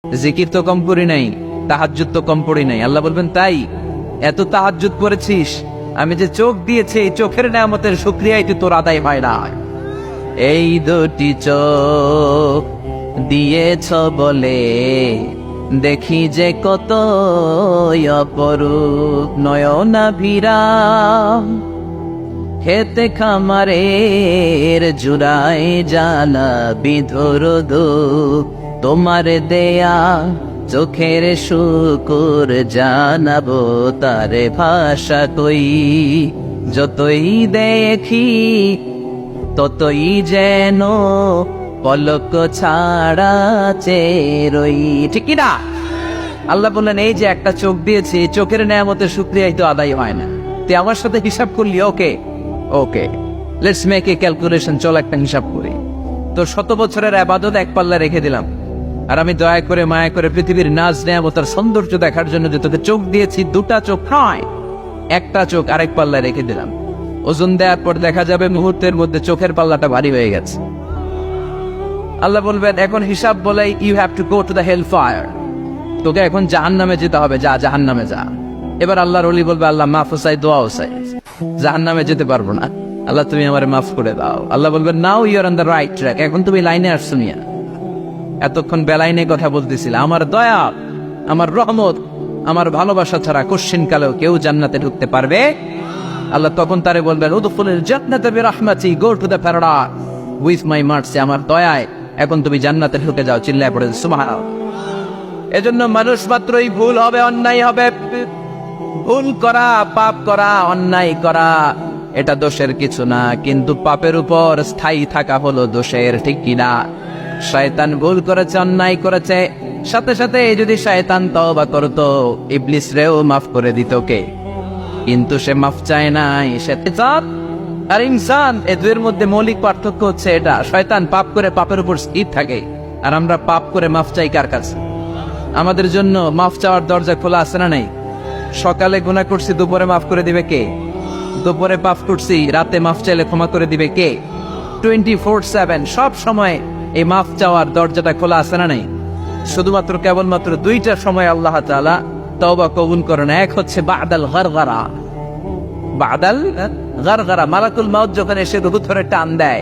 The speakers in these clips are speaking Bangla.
জিকির তো কম করি নাই, তাহাজ্জুদ তো কম পড়ি নাই। আল্লাহ বলবেন তাই? এত তাহাজ্জুদ পড়েছিস, আমি যে চোখ দিয়েছি এই চোখের নেয়ামতের শুকরিয়াই তুই তোর আদায় হয় না। এই দুটি চোখ দিয়েছ বলে দেখি যে কত অপরূপ নয়নাভিরাম, খেতে খামারের জুড়ায় জানা বিধুর দুঃখ, তোমার দেয়া চোখের শুকুর জানাবো তারে ভাষা কই, যতই দেখি ততই যেন পলক ছাড়া চেরই। ঠিক কি না? আল্লাহ বললেন এই যে একটা চোখ দিয়েছি, চোখের নেয়ামতের শুকরিয়াই তো আদায় হয় না। তুই আমার সাথে হিসাব করলি? ওকে ওকে, লেটস মেক এ ক্যালকুলেশন। চল একটা হিসাব করি। তোর 100 বছরের ইবাদত এক পাল্লা রেখে দিলাম, আর আমি দয়া করে মায়া করে পৃথিবীর নাজ নেয়ামতের সৌন্দর্য দেখার জন্য যে তোকে চোখ দিয়েছি, দুটা চোখ নয়, একটা চোখ আরেক পাল্লা রেখে দিলাম। ওজন দেওয়ার পর দেখা যাবে মুহূর্তের মধ্যে চোখের পাল্লাটা ভারী হয়ে গেছে। আল্লাহ বলবেন এখন হিসাব বলে you have to go to the hell fire, তোকে এখন জাহান্নামে যেতে হবে, যা জাহান্নামে যা। এবার আল্লাহর ওলি বলবে আল্লাহ মাফ চাই, দোয়াও চাই, জাহান্নামে যেতে পারবো না, আল্লাহ তুমি আমারে মাফ করে দাও। আল্লাহ বলবেন now you are on the right track, এখন তুমি লাইনে আসছো মিয়া, এতক্ষণ বেলাইনে কথা বলতেছিল। আমার দয়া, আমার রহমত, আমার ভালোবাসা ছাড়া কোশ্চিন কালেও কেউ জান্নাতে ঢুকতে পারবে। আল্লাহ তখন তারে বলবেন উদখুলুল জান্নাতা বিরাহমাতি, go to the paradise with my mercy, আমার দয়ায় এখন তুমি জান্নাতে ঢুকে যাও। চিল্লায় পড়ে সুবহানাল্লাহ। এজন্য মানুষ মাত্রই ভুল হবে, অন্যায় হবে। ভুল করা, পাপ করা, অন্যায় করা এটা দোষের কিছু না, কিন্তু পাপের উপর স্থায়ী থাকা হলো দোষের। ঠিক কিনা? শয়তান ভুল করেছে, অন্যায় করেছে, সাথে সাথে যদি শয়তান তওবা করতো ইবলিস রেও মাফ করে দিত কে? কিন্তু সে মাফ চায় নাই, সে চাপ। আর ইনসান, এই দুয়ের মধ্যে মৌলিক পার্থক্য হচ্ছে এটা, শয়তান পাপ করে পাপের উপর স্থির থাকে, আর আমরা পাপ করে মাফ চাই কার কাছে? আমাদের জন্য মাফ চাওয়ার দরজা খোলা আছে না নাই? সকালে গুনাহ করছি, দুপুরে মাফ করে দিবে কে? দুপুরে পাপ করছি, রাতে মাফ চাইলে ক্ষমা করে দিবে কে? 24/7 সব সময় এই মাফ চাওয়ার দরজাটা খোলা আছে না নাই? শুধুমাত্র কেবলমাত্র দুইটা সময় আল্লাহ তাআলা তওবা কবুল করেন। এক হচ্ছে বাদাল গারগারা, বাদাল গারগারা, মালাকুল মাউত যখন এসে রূহ ধরে টান দেয়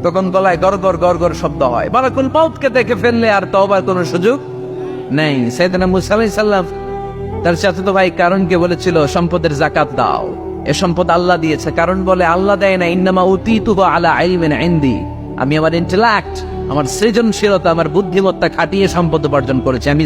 তখন গলায় গরগর গরগর শব্দ হয়। মালাকুল মাউতকে দেখে ফেললে আর তওবার কোনো সুযোগ নেই। সাইয়েদনা মুসা আলাইহিস সালাম তার চাচাতো ভাই কারণকে বলেছিল সম্পদের যাকাত দাও, এ সম্পদ আল্লাহ দিয়েছে। কারণ বলে আল্লাহ দেয় না, ইন্নামা উতীতুহু আলা ইলমিন ইনদি, আমি আমার ইন্টেলেক্ট, আমার সৃজনশীলতা, আমার বুদ্ধিমত্তা খাটিয়ে সম্পদ উপার্জন করেছি। আমি